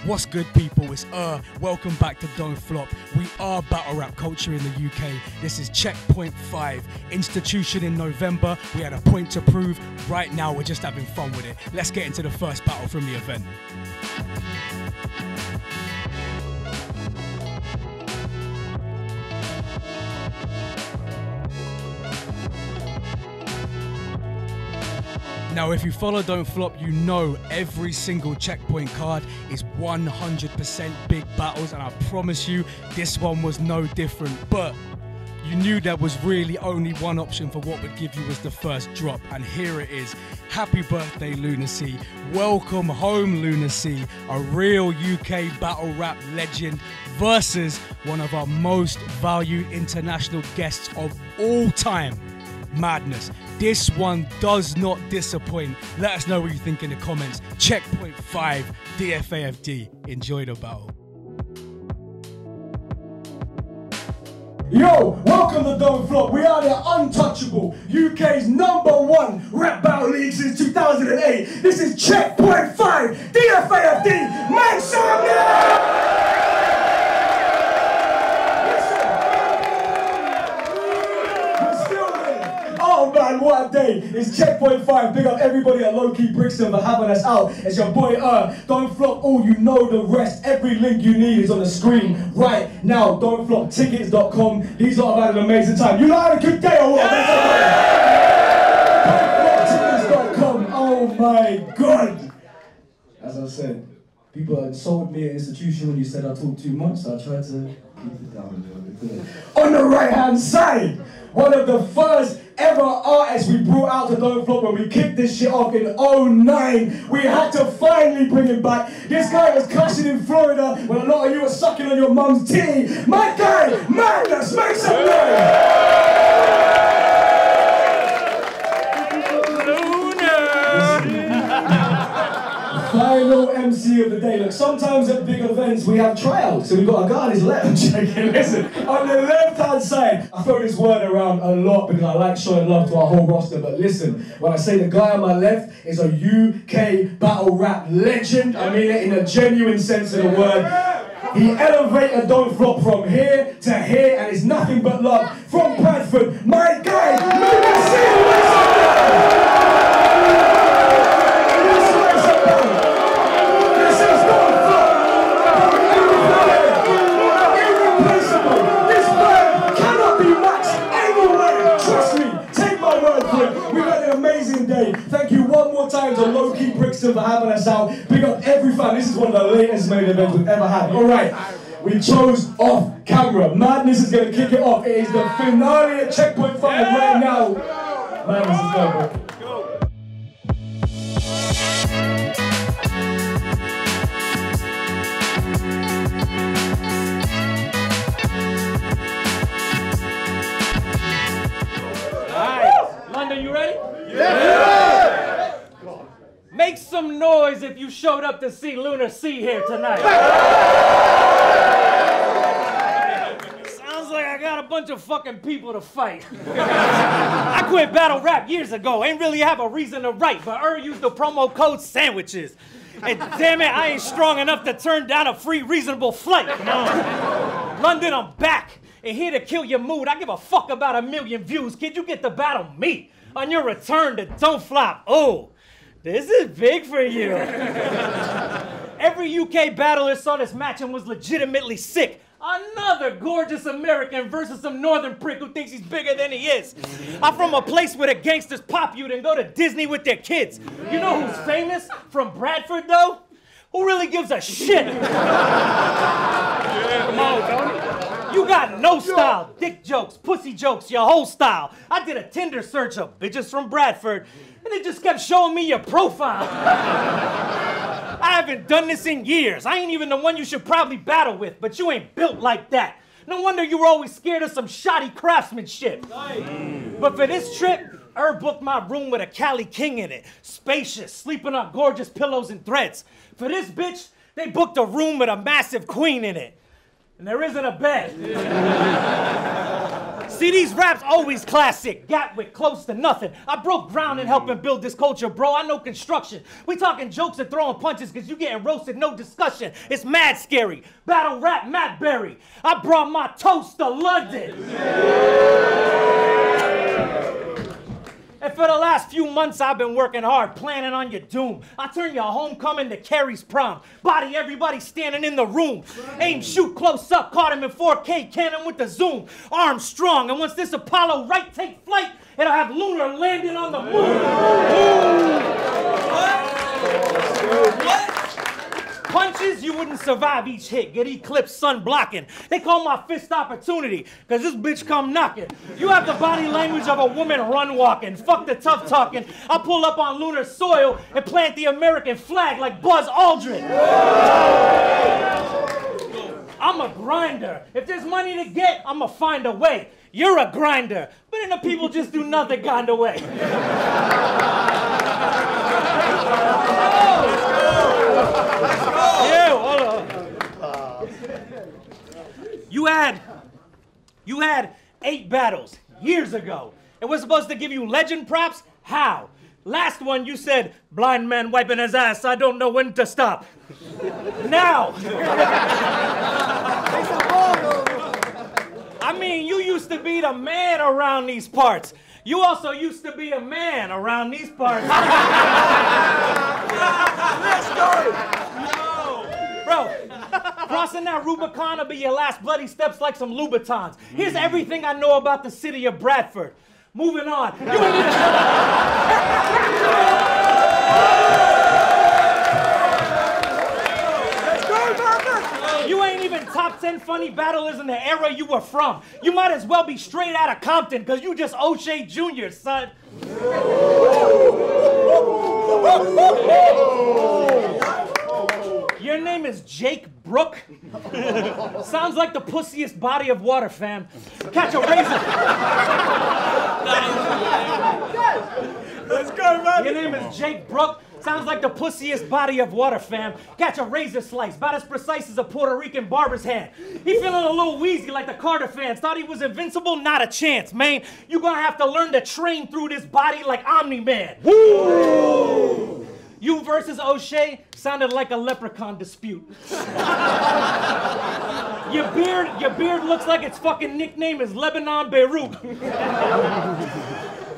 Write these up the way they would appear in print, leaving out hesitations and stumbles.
What's good, people? It's welcome back to Don't Flop. We are battle rap culture in the UK. This is Checkpoint 5, institution in November. We had a point to prove. Right now, we're just having fun with it. Let's get into the first battle from the event. Now, if you follow Don't Flop, you know every single checkpoint card is 100% big battles, and I promise you, this one was no different. But you knew there was really only one option for what would give you as the first drop, and here it is. Happy birthday, LUNAR C. Welcome home, LUNAR C. A real UK battle rap legend versus one of our most valued international guests of all time. Madness. This one does not disappoint. Let us know what you think in the comments. Checkpoint 5, DFAFD. Enjoy the battle. Yo, welcome to Don't Flop. We are the untouchable, UK's #1 rap battle league since 2008. This is Checkpoint 5, DFAFD. Make some noise! Oh man, what a day. It's Checkpoint 5. Big up everybody at Low-Key Brixton for having us out. It's your boy Don't Flop, all you know the rest. Every link you need is on the screen right now. Don'tFlopTickets.com. These lot have had an amazing time. You lot had a good day or what? Don'tFlopTickets.com. Oh my god. As I said, people insulted me at institution when you said I talk too much, so I tried to keep it down a little bit. On the right hand side, one of the first ever artists we brought out to Don't Flop when we kicked this shit off in 09. We had to finally bring him back. This guy was cussing in Florida when a lot of you were sucking on your mum's titty. My guy, Madness, make some noise! Final MC of the day. Look, sometimes at big events we have tryouts, so we've got a guy on his left. I'm joking. Listen, on the left-hand side, I throw this word around a lot because I like showing love to our whole roster. But listen, when I say the guy on my left is a UK battle rap legend, I mean it in a genuine sense of the word. He elevated Don't Flop from here to here, and it's nothing but love from Bradford. My guy, LUNAR C. Thank you one more time to Low-Key Brixton for having us out. Big up every fan. This is one of the latest main events we've ever had. Alright, we chose off camera. Madness is going to kick it off. It is the finale at Checkpoint 5 right now. Madness is going, bro. London, you ready? Yeah! Make some noise if you showed up to see LUNAR C here tonight. Sounds like I got a bunch of fucking people to fight. I quit battle rap years ago. Ain't really have a reason to write, but used the promo code sandwiches. And damn it, I ain't strong enough to turn down a free reasonable flight. Come on. London, I'm back. And here to kill your mood. I give a fuck about 1 million views. Kid, you get to battle me on your return to Don't Flop. Oh, this is big for you. Every UK battler saw this match and was legitimately sick. Another gorgeous American versus some northern prick who thinks he's bigger than he is. I'm from a place where the gangsters pop you and go to Disney with their kids. You know who's famous from Bradford, though? Who really gives a shit? Come on, Tony. You got no style, dick jokes, pussy jokes, your whole style. I did a Tinder search of bitches from Bradford, and it just kept showing me your profile. I haven't done this in years. I ain't even the one you should probably battle with, but you ain't built like that. No wonder you were always scared of some shoddy craftsmanship. But for this trip, booked my room with a Cali King in it. Spacious, sleeping on gorgeous pillows and threads. For this bitch, they booked a room with a massive queen in it. And there isn't a bed. See, these raps always classic. Gatwick, close to nothing. I broke ground in helping build this culture, bro. I know construction. We talking jokes and throwing punches because you getting roasted, no discussion. It's mad scary. Battle rap, Matt Berry. I brought my toast to London. And for the last few months, I've been working hard, planning on your doom. I turn your homecoming to Carrie's prom. Body everybody standing in the room. Aim, shoot, close up, caught him in 4K, cannon with the zoom. Arm strong, and once this Apollo right take flight, it'll have Lunar landing on the moon. What? Punches, you wouldn't survive each hit. Get eclipsed, sun blocking. They call my fist opportunity, because this bitch come knocking. You have the body language of a woman run walking. Fuck the tough talking. I pull up on lunar soil and plant the American flag like Buzz Aldrin. I'm a grinder. If there's money to get, I'ma find a way. You're a grinder, but then the people just do nothing kind of way. Yeah, hold on. You had 8 battles years ago. It was supposed to give you legend props? How? Last one you said, blind man wiping his ass, I don't know when to stop. Now. I mean, you used to be the man around these parts. You also used to be a man around these parts. Let's go! Bro, crossing that Rubicon will be your last bloody steps like some Louboutins. Here's everything I know about the city of Bradford. Moving on. You ain't even top 10 funny battlers in the era you were from. You might as well be straight out of Compton, because you just O'Shea Jr., son. Your name is Jake Brook? Sounds like the pussiest body of water, fam. Catch a razor. Let's go, man. Your name is Jake Brook? Sounds like the pussiest body of water, fam. Catch a razor slice, about as precise as a Puerto Rican barber's hand. He feeling a little wheezy like the Carter fans. Thought he was invincible? Not a chance, man. You gonna have to learn to train through this body like Omni-Man. Woo! You versus O'Shea sounded like a leprechaun dispute. Your beard looks like its fucking nickname is Lebanon Beirut.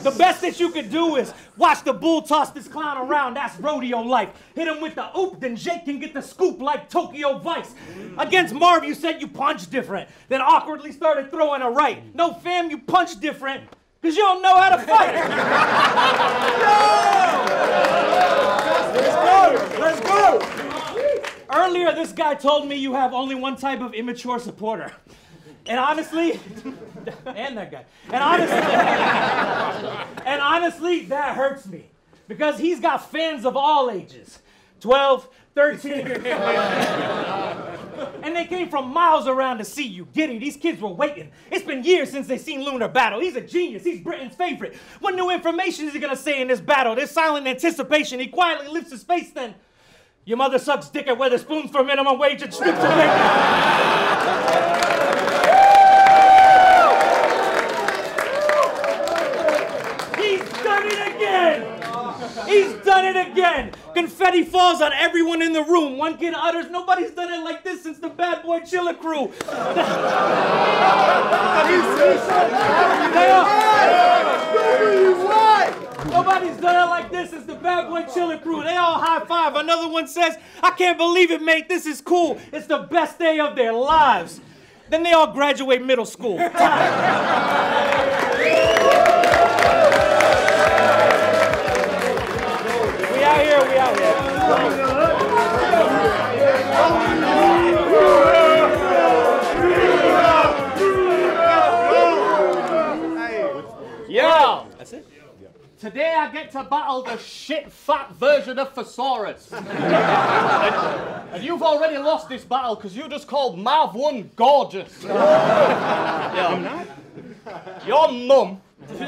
The best that you could do is watch the bull toss this clown around. That's rodeo life. Hit him with the oop, then Jake can get the scoop like Tokyo Vice. Against Marv, you said you punch different, then awkwardly started throwing a right. No, fam, you punch different, because you don't know how to fight. Let's go! Earlier, this guy told me you have only one type of immature supporter. And honestly, and that guy. And honestly, that hurts me. Because he's got fans of all ages. 12, 13. And they came from miles around to see you. Giddy, these kids were waiting. It's been years since they seen Lunar battle. He's a genius. He's Britain's favorite. What new information is he gonna say in this battle? There's silent anticipation. He quietly lifts his face then. Your mother sucks dick at Weatherspoons for minimum wage and strips away. He's done it again! Confetti falls on everyone in the room. One kid utters, nobody's done it like this since the Bad Boy Chiller crew. Nobody's done it like this since the Bad Boy Chiller crew. They all high five. Another one says, I can't believe it, mate. This is cool. It's the best day of their lives. Then they all graduate middle school. We out here. Yeah. That's it. Today I get to battle the shit-fat version of Thesaurus. and you've already lost this battle because you just called Marv 1 gorgeous. Yeah. I'm not. Your mum. Let's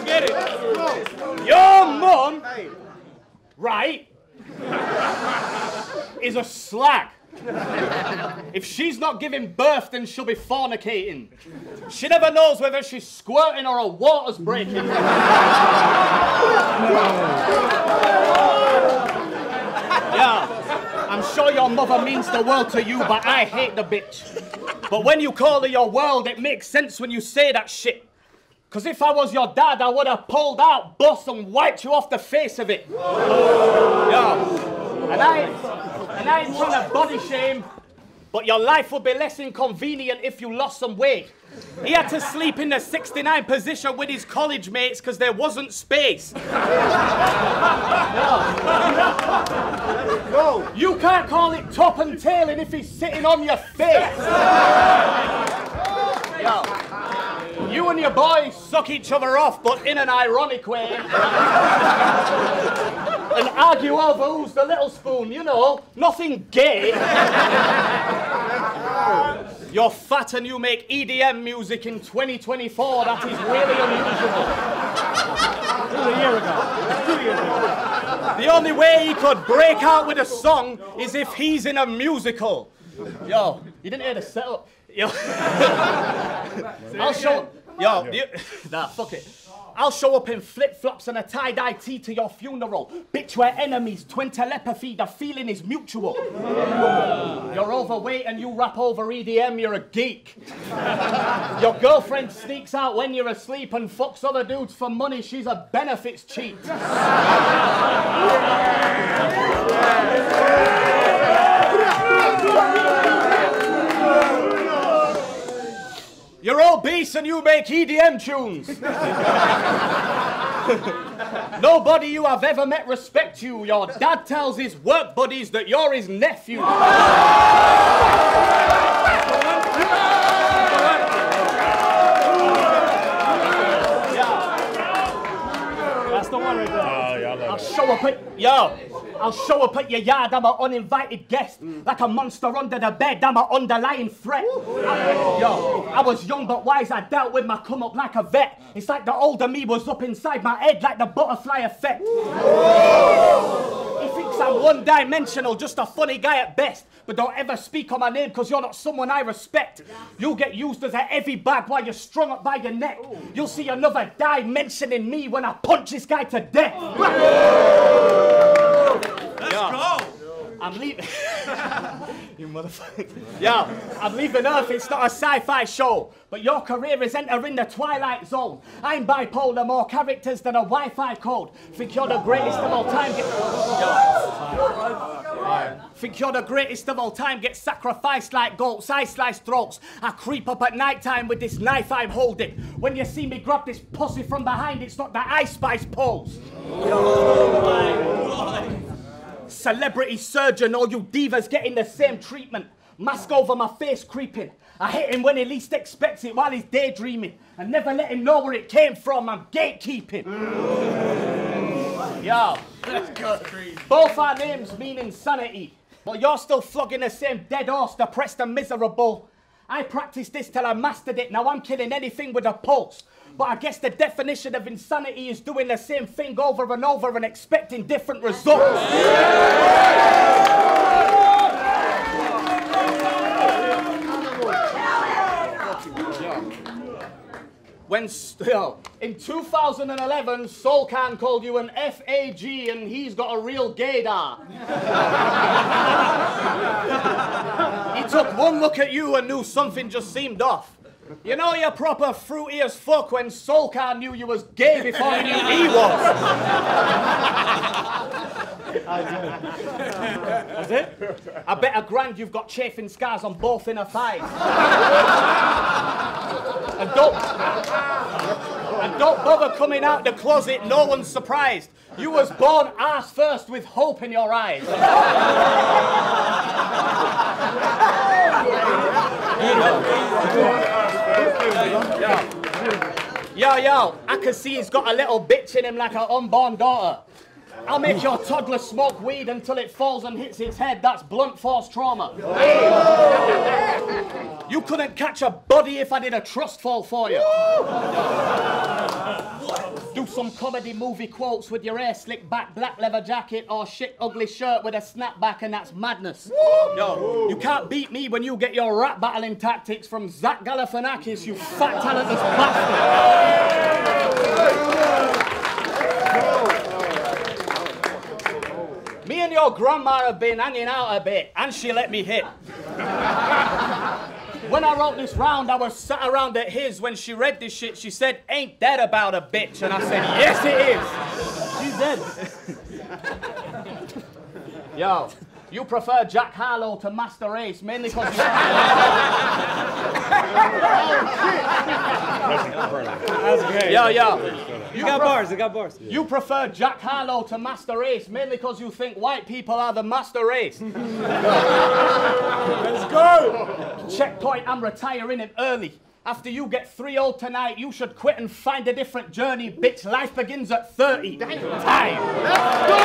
get it. Your mum, right, is She's a slag. If she's not giving birth, then she'll be fornicating. She never knows whether she's squirting or her water's breaking. Yeah, I'm sure your mother means the world to you, but I hate the bitch. But when you call her your world, it makes sense when you say that shit. Because if I was your dad, I would have pulled out, bust, and wiped you off the face of it. Yeah. And I ain't trying to body shame, but your life would be less inconvenient if you lost some weight. He had to sleep in the 69 position with his college mates because there wasn't space. No. You can't call it top and tailing if he's sitting on your face. Yo. You and your boy suck each other off, but in an ironic way. And argue over who's the little spoon, you know, nothing gay. You're fat and you make EDM music in 2024. That is really unusual. A year ago. 2 years ago. The only way he could break out with a song is if he's in a musical. Yo, you didn't hear the setup. Yo. I'll show... Yo, nah, fuck it. I'll show up in flip-flops and a tie-dye tee to your funeral. Bitch, we're enemies. Twin telepathy, the feeling is mutual. You're overweight and you rap over EDM, you're a geek. Your girlfriend sneaks out when you're asleep and fucks other dudes for money. She's a benefits cheat. You're obese and you make EDM tunes. Nobody you have ever met respects you. Your dad tells his work buddies that you're his nephew. That's the one right there. I'll show up at your yard, I'm an uninvited guest. Like a monster under the bed, I'm an underlying threat. I was young but wise, I dealt with my come up like a vet. It's like the older me was up inside my head like the butterfly effect. He thinks I'm one-dimensional, just a funny guy at best. But don't ever speak on my name because you're not someone I respect. You'll get used as a heavy bag while you're strung up by your neck. You'll see another dimension in me when I punch this guy to death. Let's go! I'm leaving. You motherfucker. Yeah, I'm leaving Earth. It's not a sci-fi show. But your career is entering the twilight zone. I'm bipolar, more characters than a Wi-Fi code. Think you're the greatest of all time. Think you're the greatest of all time. Get sacrificed like goats. I slice throats. I creep up at night time with this knife I'm holding. When you see me grab this pussy from behind, it's not the Ice Spice pose. Celebrity surgeon, all you divas getting the same treatment. Mask over my face creeping. I hit him when he least expects it while he's daydreaming. And never let him know where it came from. I'm gatekeeping. Yo. Both our names mean insanity. But you're still flogging the same dead horse, depressed and miserable. I practiced this till I mastered it. Now I'm killing anything with a pulse. But I guess the definition of insanity is doing the same thing over and over and expecting different results. When in 2011, Soul Can called you an FAG and he's got a real gaydar. He took one look at you and knew something just seemed off. You know you're proper fruity as fuck when Soul Can knew you was gay before he knew he was. That's it? I bet $1,000 you've got chafing scars on both inner thighs. And don't bother coming out the closet, no one's surprised. You was born ass first with hope in your eyes. Yo, I can see he's got a little bitch in him like an unborn daughter. I'll make your toddler smoke weed until it falls and hits its head. That's blunt force trauma. You couldn't catch a body if I did a trust fall for you. Do some comedy movie quotes with your hair slicked back, black leather jacket, or shit ugly shirt with a snapback, and that's madness. Yo, you can't beat me when you get your rap battling tactics from Zach Galifianakis, you fat talentless bastard. Me and your grandma have been hanging out a bit, and she let me hit. When I wrote this round, I was sat around at his. When she read this shit, she said, "Ain't that about a bitch?" And I said, "Yes, it is." She's dead. Yo, you prefer Jack Harlow to Master Race, mainly because you... That's great. Yo. You got bars, you got bars. You prefer Jack Harlow to Master Race, mainly because you think white people are the master race. Let's go! Checkpoint, I'm retiring it early. After you get 3-0 tonight, you should quit and find a different journey, bitch. Life begins at 30. Time. Let's go!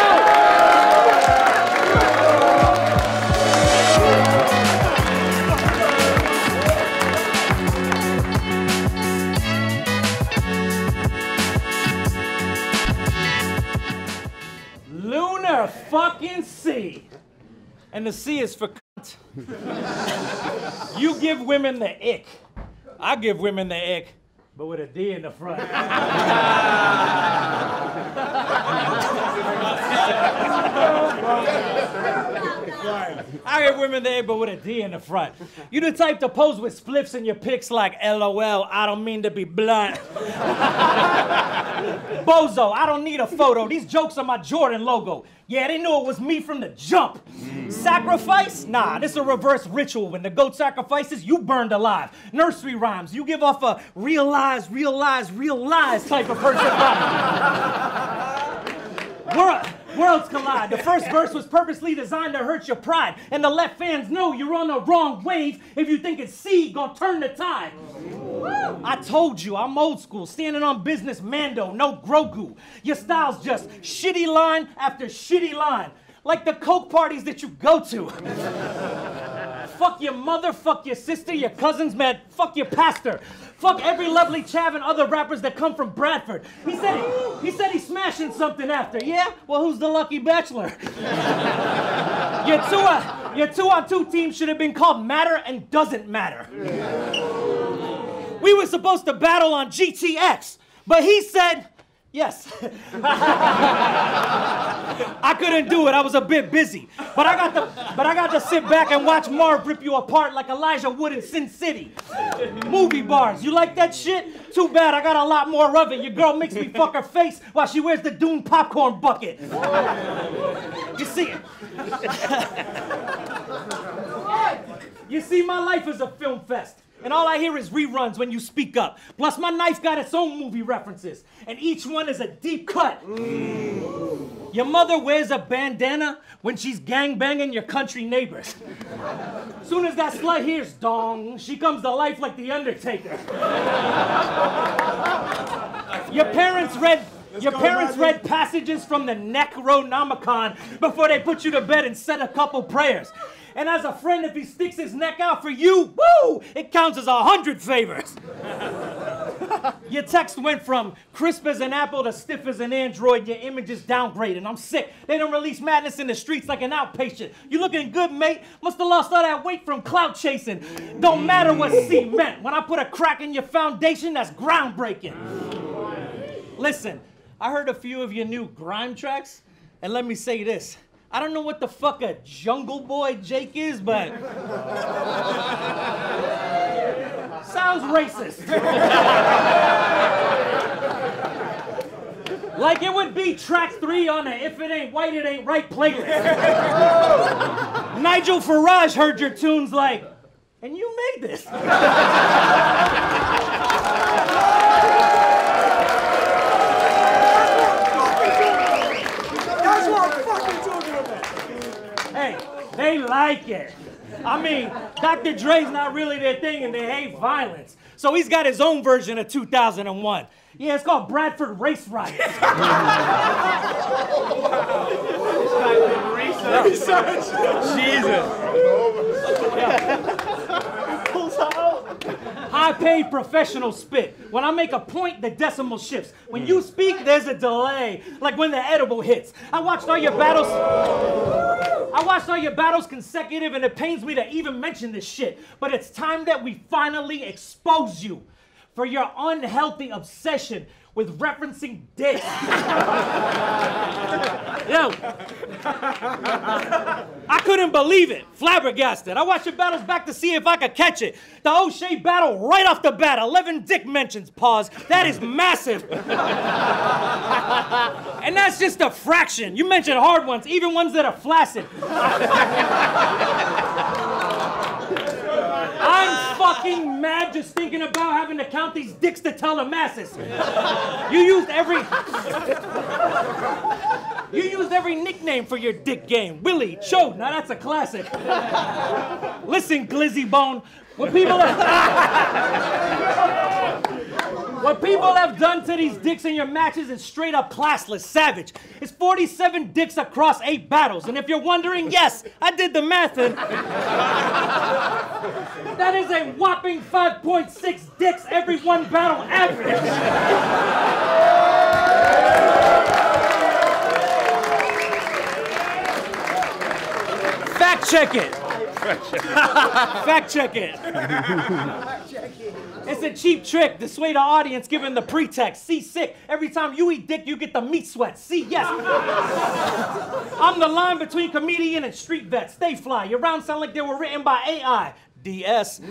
LUNAR fucking C. And the C is for cunt. You give women the ick. I give women the ick, but with a D in the front. I give women the ick, but with a D in the front. You the type to pose with spliffs in your pics like, LOL, I don't mean to be blunt. Bozo, I don't need a photo. These jokes are my Jordan logo. Yeah, they knew it was me from the jump. Sacrifice? Nah, this is a reverse ritual. When the goat sacrifices, you burned alive. Nursery rhymes, you give off a realize type of person vibe. Worlds collide. The first verse was purposely designed to hurt your pride and to let fans know you're on the wrong wave if you think it's C gonna turn the tide. I told you, I'm old school, standing on business Mando, no Grogu. Your style's just shitty line after shitty line, like the coke parties that you go to. Fuck your mother, fuck your sister, your cousins, man, fuck your pastor. Fuck every lovely chav and other rappers that come from Bradford. He said he's smashing something after. Yeah? Well, who's the lucky bachelor? Your 2-on-2 team should have been called Matter and Doesn't Matter. We were supposed to battle on GTX, but he said yes. I couldn't do it. I was a bit busy. But I got to sit back and watch Marv rip you apart like Elijah Wood in Sin City. Movie bars. You like that shit? Too bad. I got a lot more of it. Your girl makes me fuck her face while she wears the Dune popcorn bucket. You see it? You see, my life is a film fest. And all I hear is reruns when you speak up. Plus, my knife got its own movie references. And each one is a deep cut. Your mother wears a bandana when she's gangbanging your country neighbors. Soon as that slut hears dong, she comes to life like the Undertaker. Your parents read passages from the Necronomicon before they put you to bed and said a couple prayers. And as a friend, if he sticks his neck out for you, woo, it counts as 100 favors. Your text went from crisp as an apple to stiff as an android. Your image is downgraded. I'm sick. They don't release madness in the streets like an outpatient. You looking good, mate? Must have lost all that weight from clout chasing. Don't matter what C meant. When I put a crack in your foundation, that's groundbreaking. Listen, I heard a few of your new grime tracks, and let me say this. I don't know what the fuck a Jungle Boy Jake is, but sounds racist. Like it would be track 3 on a If It Ain't White, It Ain't Right playlist. Nigel Farage heard your tunes like, and you made this. Hey, they like it. I mean, Dr. Dre's not really their thing and they hate violence. So he's got his own version of 2001. Yeah, it's called Bradford Race Riot. Research. Jesus. High high-paid professional spit. When I make a point, the decimal shifts. When you speak, there's a delay, like when the edible hits. I watched all your battles consecutive, and it pains me to even mention this shit. But it's time that we finally expose you for your unhealthy obsession with referencing dick. Yo, I couldn't believe it. Flabbergasted. I watched your battles back to see if I could catch it. The O'Shea battle right off the bat, 11 dick mentions, pause. That is massive. And that's just a fraction. You mentioned hard ones, even ones that are flaccid. I'm fucking mad just thinking about having to count these dicks to tell the masses. You used every nickname for your dick game. Willie, Cho, now that's a classic. Listen, Glizzy Bone, what people have done to these dicks in your matches is straight up classless, savage. It's 47 dicks across 8 battles, and if you're wondering, yes, I did the math, and that is a whopping 5.6 dicks every one battle average. Fact check it. Fact check it. It's a cheap trick to sway the audience given the pretext. See, sick. Every time you eat dick, you get the meat sweat. See, yes. I'm the line between comedian and street vet. Stay fly. Your rounds sound like they were written by AI. DS. How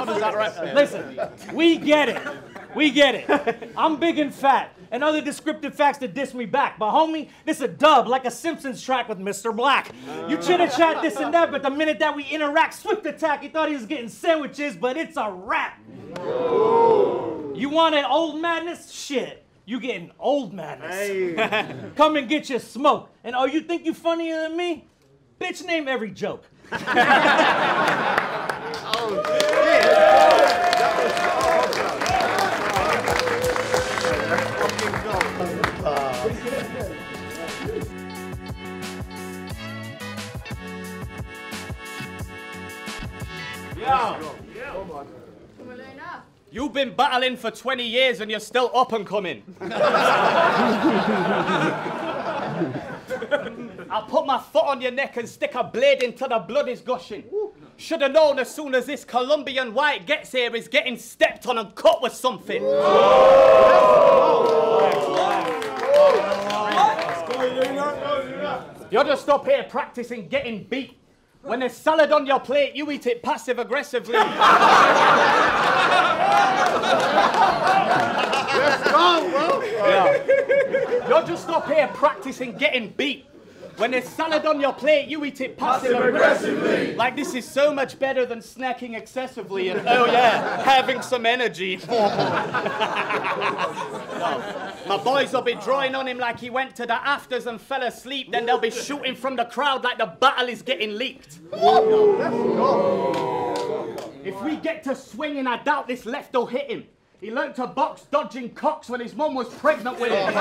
does that rap? Listen, we get it. We get it. I'm big and fat, and other descriptive facts to diss me back. But homie, this a dub, like a Simpsons track with Mr. Black. You chitter-chat this and that, but the minute that we interact, swift attack, he thought he was getting sandwiches, but it's a wrap. You wanted old madness? Shit. You getting old madness. Hey. Come and get your smoke. And oh, you think you funnier than me? Bitch, name every joke. You've been battling for 20 years and you're still up and coming. I'll put my foot on your neck and stick a blade until the blood is gushing. Should have known as soon as this Colombian white gets here, he's getting stepped on and cut with something. You're just up here practicing getting beat. When there's salad on your plate, you eat it passive-aggressively. Let's go, bro. Yeah. You're just up here practicing getting beat. When there's salad on your plate, you eat it passive-aggressively. Like this is so much better than snacking excessively and, oh yeah, having some energy. No. My boys will be drawing on him like he went to the afters and fell asleep. Then they'll be shooting from the crowd like the battle is getting leaked. If we get to swinging, I doubt this left will hit him. He learned to box dodging cocks when his mum was pregnant with him.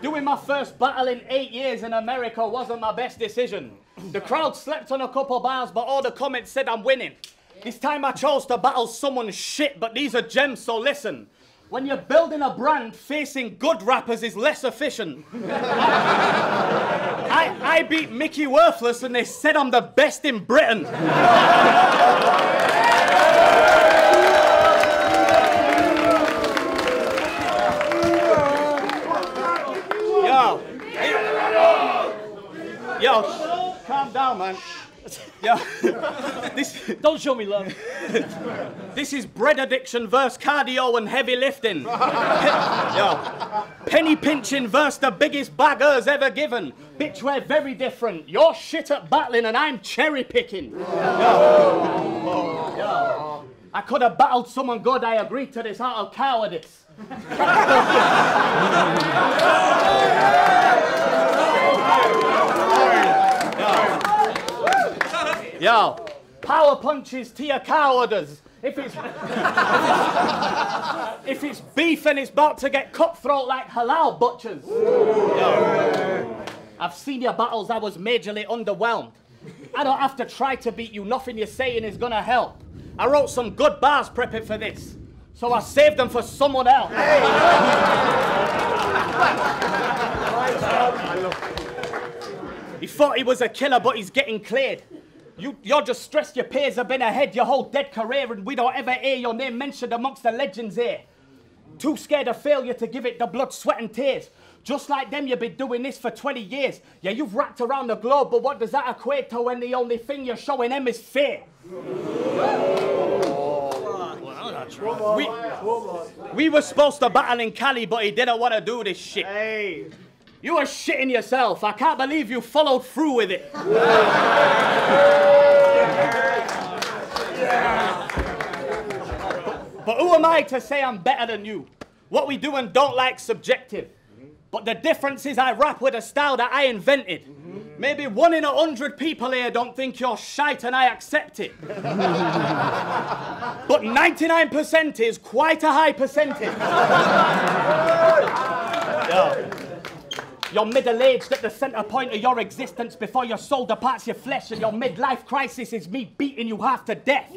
Doing my first battle in 8 years in America wasn't my best decision. The crowd slept on a couple bars, but all the comments said I'm winning. This time I chose to battle someone's shit, but these are gems, so listen. When you're building a brand, facing good rappers is less efficient. I beat Mickey Worthless and they said I'm the best in Britain. Yo, calm down, man. Yo, Don't show me love. This is bread addiction versus cardio and heavy lifting. Yo, penny pinching versus the biggest baggers ever given. Bitch, we're very different. You're shit at battling and I'm cherry picking. Yo, I could have battled someone good. I agreed to this out of cowardice. Yo, power punches to your cowardice. If it's beef and it's about to get cutthroat like halal butchers. I've seen your battles, I was majorly underwhelmed. I don't have to try to beat you, nothing you're saying is gonna help. I wrote some good bars prepping for this, so I saved them for someone else. He thought he was a killer, but he's getting cleared. You're just stressed your peers have been ahead your whole dead career, and we don't ever hear your name mentioned amongst the legends here. Too scared of failure to give it the blood, sweat and tears. Just like them, you've been doing this for 20 years. Yeah, you've racked around the globe, but what does that equate to when the only thing you're showing them is fear? We were supposed to battle in Cali, but he didn't want to do this shit. Hey. You were shitting yourself. I can't believe you followed through with it. But who am I to say I'm better than you? What we do and don't like's subjective. But the difference is I rap with a style that I invented. Maybe 1 in 100 people here don't think you're shite and I accept it. But 99% is quite a high percentage. You're middle-aged at the center point of your existence before your soul departs your flesh, and your midlife crisis is me beating you half to death.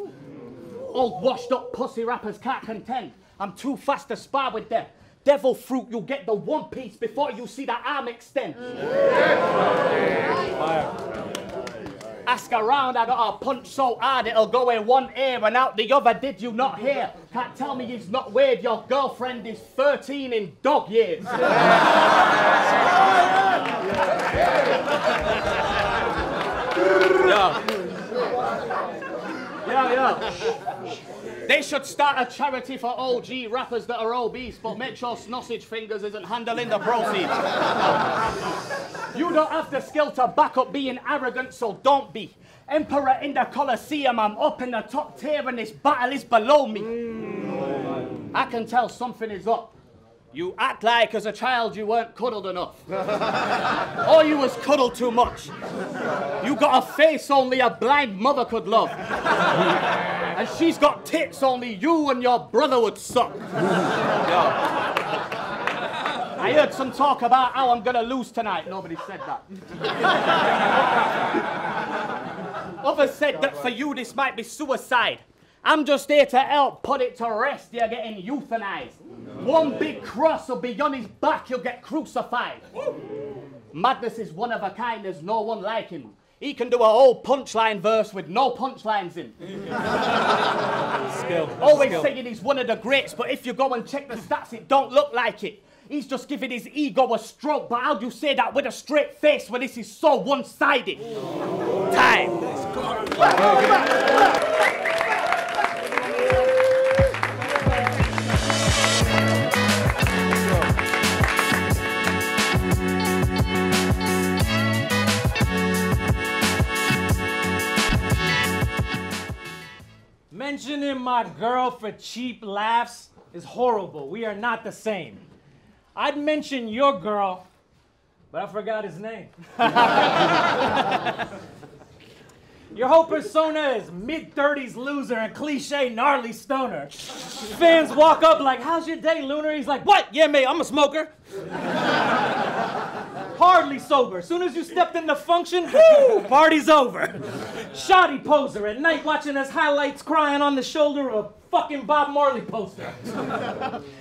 Old washed-up pussy rappers can't contend. I'm too fast to spar with them. Devil fruit, you'll get the one piece before you see the arm extend. Ask around, I got a punch so hard it'll go in one ear and out the other, did you not hear? Can't tell me he's not weird, your girlfriend is 13 in dog years. Yeah. They should start a charity for OG rappers that are obese, but make sure Sausage Fingers isn't handling the proceeds. You don't have the skill to back up being arrogant, so don't be. Emperor in the Colosseum, I'm up in the top tier and this battle is below me. I can tell something is up. You act like as a child you weren't cuddled enough. Or you was cuddled too much. You got a face only a blind mother could love. And she's got tits only you and your brother would suck. I heard some talk about how I'm gonna lose tonight. Nobody said that. Others said that for you this might be suicide. I'm just here to help put it to rest. You're getting euthanized. One big cross will be on his back, he'll get crucified. Madness is one of a kind, there's no one like him. He can do a whole punchline verse with no punchlines in. Always saying he's one of the greats, but if you go and check the stats, it don't look like it. He's just giving his ego a stroke, but how do you say that with a straight face when this is so one-sided? Time. Mentioning my girl for cheap laughs is horrible. We are not the same. I'd mention your girl, but I forgot his name. Your whole persona is mid-30s loser and cliche gnarly stoner. Fans walk up like, how's your day, Lunar? He's like, what? Yeah, mate, I'm a smoker. Hardly sober. Soon as you stepped in the function, woo, party's over. Shoddy poser at night watching his highlights crying on the shoulder of a fucking Bob Marley poster.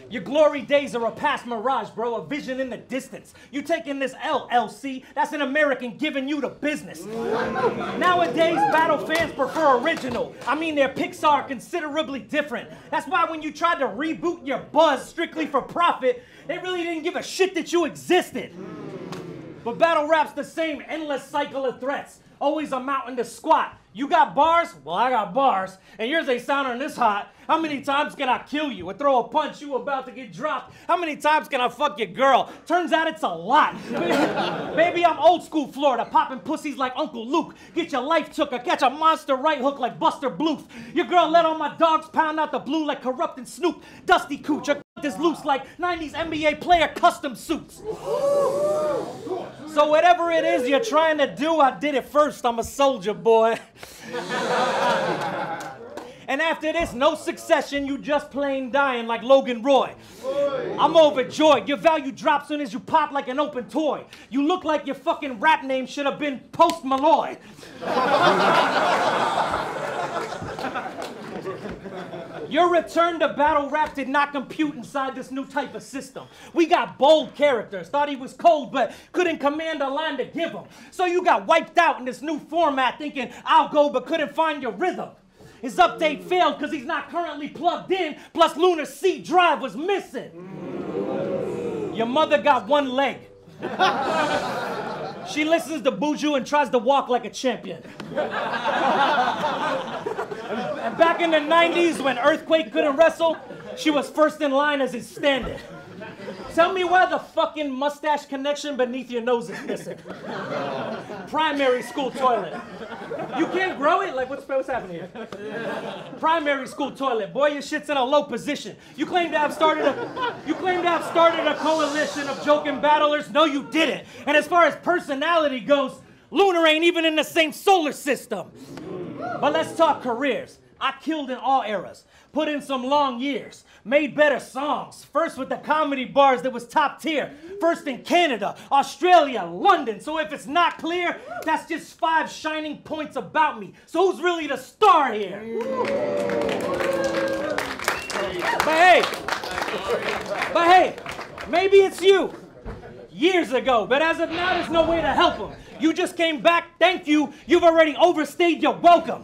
Your glory days are a past mirage, bro, a vision in the distance. You taking this LLC, that's an American giving you the business. Nowadays, battle fans prefer original. I mean, their picks are considerably different. That's why when you tried to reboot your buzz strictly for profit, they really didn't give a shit that you existed. But battle rap's the same endless cycle of threats, always amounting to squat. You got bars? Well, I got bars. And yours ain't sounding this hot. How many times can I kill you or throw a punch you about to get dropped? How many times can I fuck your girl? Turns out it's a lot. Baby, I'm old school Florida, popping pussies like Uncle Luke. Get your life took or catch a monster right hook like Buster Bluth. Your girl let all my dogs pound out the blue like corrupting Snoop. Dusty Cooch, your is loose like 90s NBA player custom suits. So whatever it is you're trying to do, I did it first. I'm a soldier, boy. And after this, no succession, you just plain dying like Logan Roy. I'm overjoyed. Your value drops soon as you pop like an open toy. You look like your fucking rap name should have been Post Malloy. Your return to battle rap did not compute inside this new type of system. We got bold characters, thought he was cold, but couldn't command a line to give him. So you got wiped out in this new format thinking, I'll go, but couldn't find your rhythm. His update failed because he's not currently plugged in, plus LUNAR C drive was missing. Your mother got one leg. She listens to Buju and tries to walk like a champion. And back in the 90s when Earthquake couldn't wrestle, she was first in line as his stand-in. Tell me why the fucking mustache connection beneath your nose is missing. Primary school toilet. You can't grow it? Like, what's happening here? Primary school toilet. Boy, your shit's in a low position. You claim to have started a coalition of joking battlers. No, you didn't. And as far as personality goes, LUNAR ain't even in the same solar system. But let's talk careers. I killed in all eras. Put in some long years. Made better songs. First with the comedy bars that was top tier. First in Canada, Australia, London. So if it's not clear, that's just 5 shining points about me. So who's really the star here? But hey, maybe it's you. Years ago, but as of now, there's no way to help him. You just came back, thank you. You've already overstayed your welcome.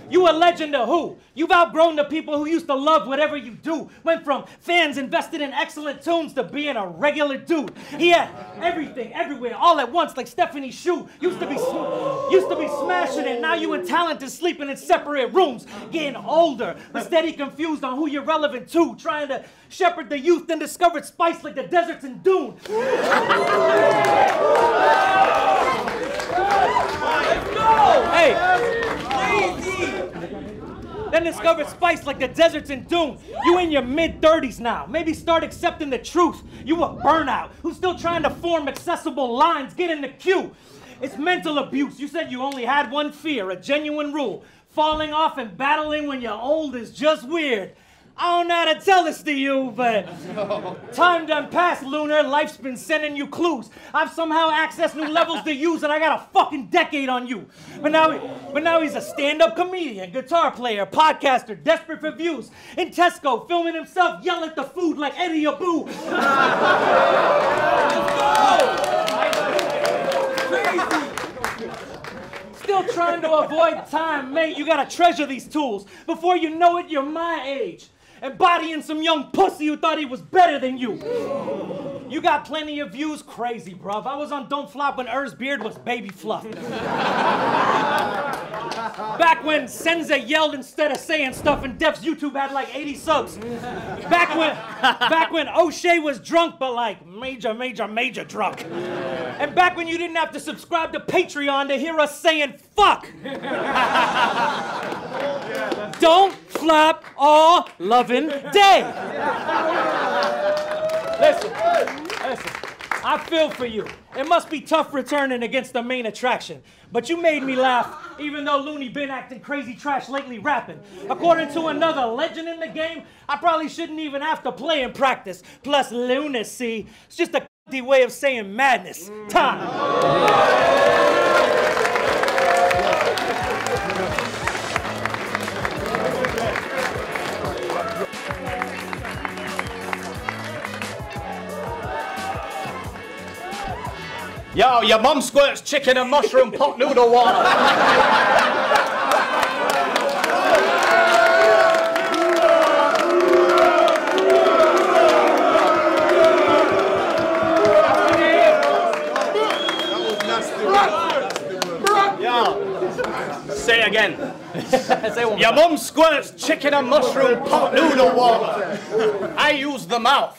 You a legend of who? You've outgrown the people who used to love whatever you do. Went from fans invested in excellent tunes to being a regular dude. He had everything, everywhere, all at once, like Stephanie Shu. Used to be smashing it. Now you and talented sleeping in separate rooms. Getting older, but steady confused on who you're relevant to. Trying to shepherd the youth and discovered spice like the deserts in Dune. Hey! Then discovered spice like the deserts in Dune. You in your mid-30s now. Maybe start accepting the truth. You a burnout who's still trying to form accessible lines. Get in the queue. It's mental abuse. You said you only had one fear, a genuine rule. Falling off and battling when you're old is just weird. I don't know how to tell this to you, but time done passed, LUNAR. Life's been sending you clues. I've somehow accessed new levels to use, and I got a fucking decade on you. But now he's a stand-up comedian, guitar player, podcaster, desperate for views. In Tesco, filming himself yell at the food like Eddie Abu. Still trying to avoid time, mate. You gotta treasure these tools. Before you know it, you're my age. Embodying some young pussy who thought he was better than you. You got plenty of views, crazy, bruv. I was on Don't Flop when Er's beard was baby fluff. Back when Senza yelled instead of saying stuff and Def's YouTube had like 80 subs. Back when O'Shea was drunk, but like major drunk. And back when you didn't have to subscribe to Patreon to hear us saying fuck. Don't flop all loving day. Listen, I feel for you. It must be tough returning against the main attraction. But you made me laugh, even though Looney been acting crazy trash lately rapping. According to another legend in the game, I probably shouldn't even have to play in practice. Plus LUNAR C, it's just a way of saying madness. Time. Yo, your mum squirts chicken and mushroom pot noodle water. Say again. Your mum squirts chicken and mushroom pot noodle water. I use the mouth.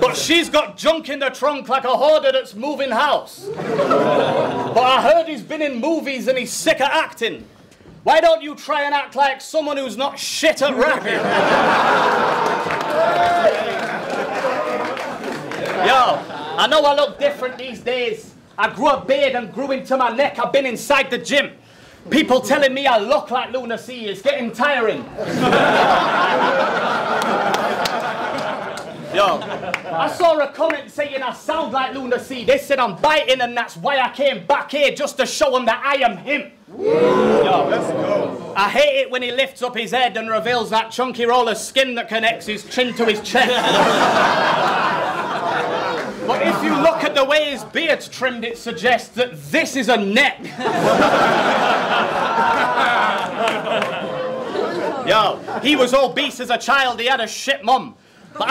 But she's got junk in the trunk like a hoarder that's moving house. But I heard he's been in movies and he's sick of acting. Why don't you try and act like someone who's not shit at rapping? Yo, I know I look different these days. I grew a beard and grew into my neck. I've been inside the gym. People telling me I look like LUNAR C is getting tiring. Yo, I saw a comment saying I sound like LUNAR C. They said I'm biting and that's why I came back here, just to show them that I am him. Yo, let's go. I hate it when he lifts up his head and reveals that chunky roll of skin that connects his chin to his chest. But if you look at the way his beard's trimmed, it suggests that this is a neck. Yo, he was obese as a child, he had a shit mum. But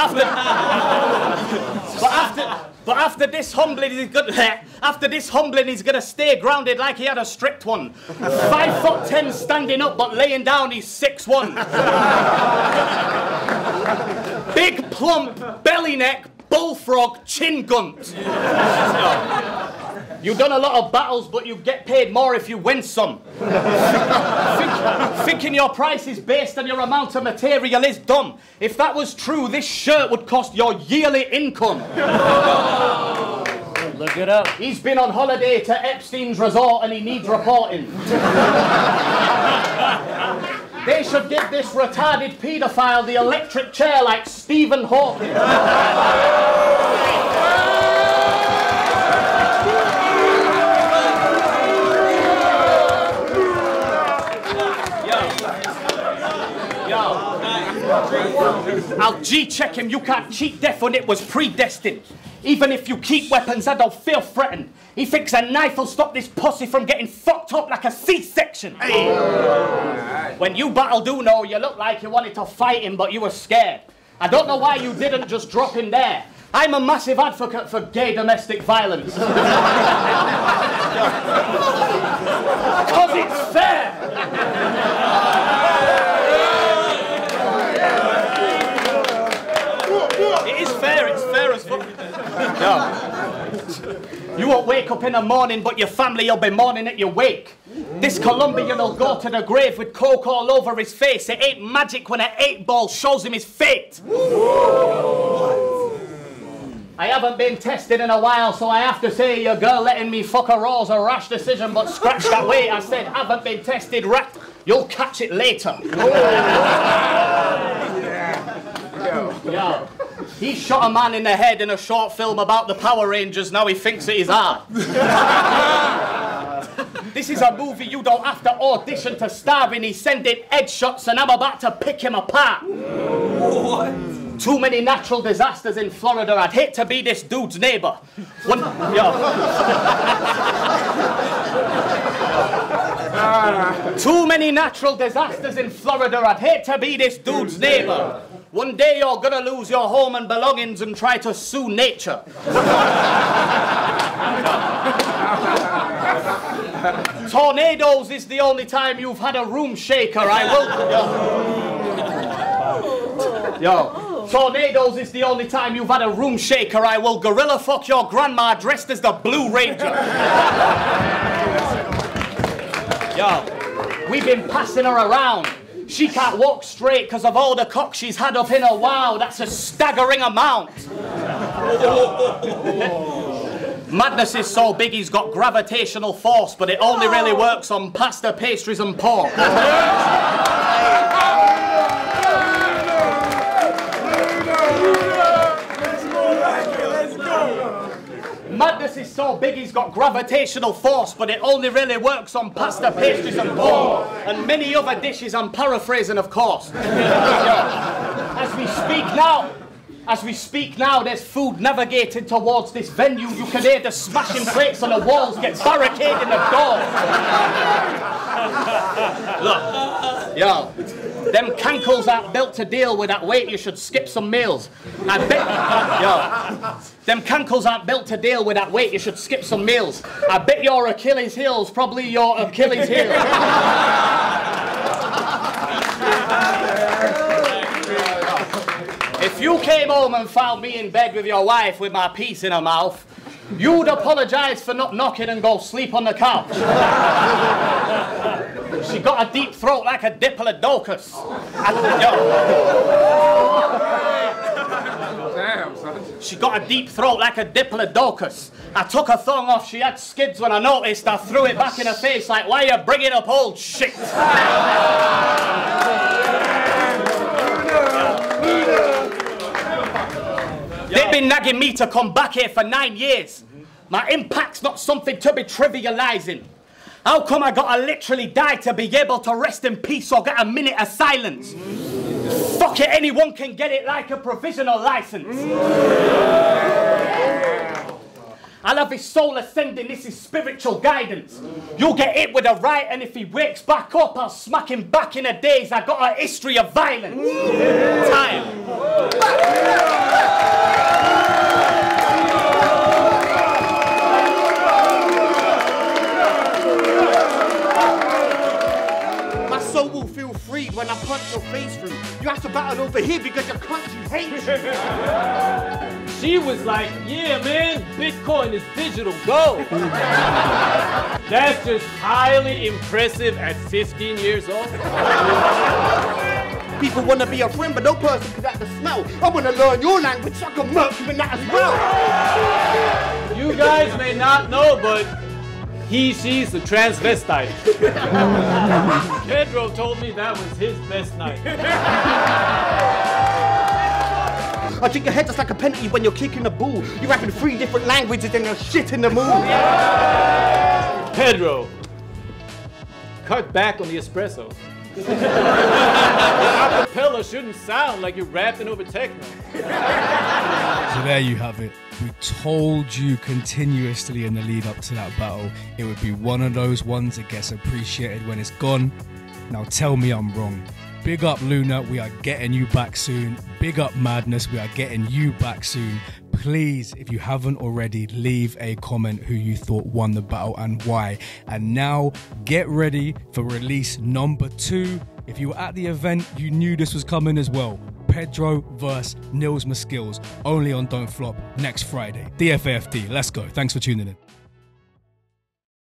after this humbling, he's gonna stay grounded like he had a strict one. 5'10" standing up, but laying down he's 6'1". Big plump belly neck, bullfrog, chin gunt. You've done a lot of battles, but you get paid more if you win some. Thinking your price is based on your amount of material is dumb. If that was true, this shirt would cost your yearly income. Look it up. He's been on holiday to Epstein's resort and he needs reporting. They should give this retarded paedophile the electric chair like Stephen Hawking. I'll G-check him, you can't cheat death when it was predestined. Even if you keep weapons, I don't feel threatened. He thinks a knife will stop this pussy from getting fucked up like a C-section. Hey. When you battle Duno, you look like you wanted to fight him, but you were scared. I don't know why you didn't just drop him there. I'm a massive advocate for gay domestic violence. Because it's fair. It's fair as fuck. No. You won't wake up in the morning, but your family will be mourning at your wake. This Colombian will go to the grave with coke all over his face. It ain't magic when an 8-ball shows him his fate. I haven't been tested in a while, so I have to say your girl letting me fuck her raw's a rash decision, but scratch that way. I said, haven't been tested, rat. You'll catch it later. Yo. He shot a man in the head in a short film about the Power Rangers, now he thinks it is hard. This is a movie you don't have to audition to star in. He's sending headshots and I'm about to pick him apart. What? Too many natural disasters in Florida. I'd hate to be this dude's neighbor. Too many natural disasters in Florida. I'd hate to be this dude's neighbor. One day you're gonna lose your home and belongings and try to sue nature. Tornadoes is the only time you've had a room shaker. Tornadoes is the only time you've had a room shaker. I will gorilla fuck your grandma dressed as the Blue Ranger. Yo, we've been passing her around. She can't walk straight because of all the cock she's had up in her. Wow, that's a staggering amount. Madness is so big he's got gravitational force, but it only really works on pasta, pastries and pork. Madness is so big he's got gravitational force, but it only really works on pasta, pastries and pork. And many other dishes, I'm paraphrasing of course. As we speak now, there's food navigating towards this venue. You can hear the smashing plates on the walls get barricading the door. Look, yo, them cankles aren't built to deal with that weight. You should skip some meals. I bet, yo, them cankles aren't built to deal with that weight. You should skip some meals. I bet your Achilles heel's probably your Achilles heel. If you came home and found me in bed with your wife with my piece in her mouth, you'd apologise for not knocking and go sleep on the couch. She got a deep throat like a diplodocus. Damn, son. She got a deep throat like a diplodocus. I took her thong off, she had skids when I noticed. I threw it back in her face like, why are you bringing up old shit? They've been nagging me to come back here for 9 years. My impact's not something to be trivializing. How come I gotta literally die to be able to rest in peace or get a minute of silence? Fuck it, anyone can get it like a provisional license. I'll have his soul ascending, this is spiritual guidance. You'll get hit with a right, and if he wakes back up, I'll smack him back in a daze. I got a history of violence. Time. Soul will feel freed when I punch your face through. You have to battle over here because your country hates you. She was like, yeah, man, Bitcoin is digital gold. That's just highly impressive at 15 years old. People want to be a friend, but no person can act the smell. I want to learn your language so I can murk you in that as well. You guys may not know, but she's a transvestite. Pedro told me that was his best night. I think your head just like a penalty when you're kicking the ball. You're rapping 3 different languages and you're shit in the mood. Pedro, cut back on the espresso. Acapella shouldn't sound like you're rapping over techno. So there you have it. We told you continuously in the lead up to that battle, it would be one of those ones that gets appreciated when it's gone. Now tell me I'm wrong. Big up Luna, we are getting you back soon. Big up Madness, we are getting you back soon. Please, if you haven't already, leave a comment who you thought won the battle and why. And now, get ready for release number 2. If you were at the event, you knew this was coming as well. Pedro vs. Nils Maskills, only on Don't Flop next Friday. DFAFD, let's go. Thanks for tuning in.